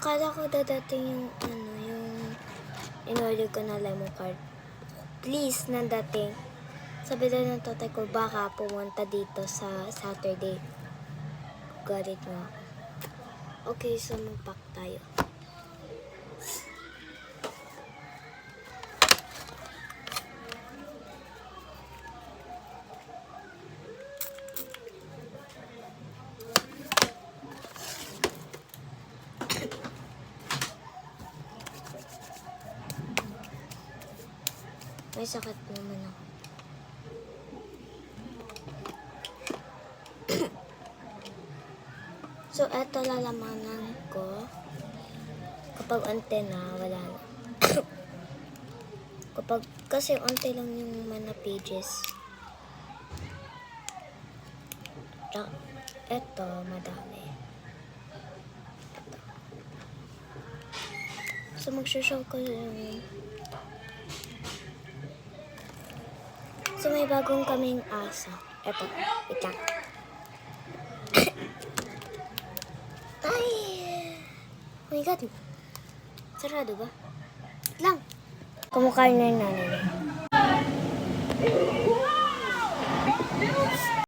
Akala ko dadating yung yung in-order ko na lemon card. Please, nandating. Sabi daw ng tatay ko, baka pumunta dito sa Saturday. Galit nga ako. Okay, so mag-pack tayo. May sakit naman ako. So, eto lalamanan ko. Kapag onte na, wala na. Kasi onte lang yung mana pages. Eto, madami. Eto. So, mag-show ko yung... So, may bagong kaming aso. Eto, wait lang. Ay! Oh my God. Sarado ba? Wait lang. Kumakain na yung nanay niya.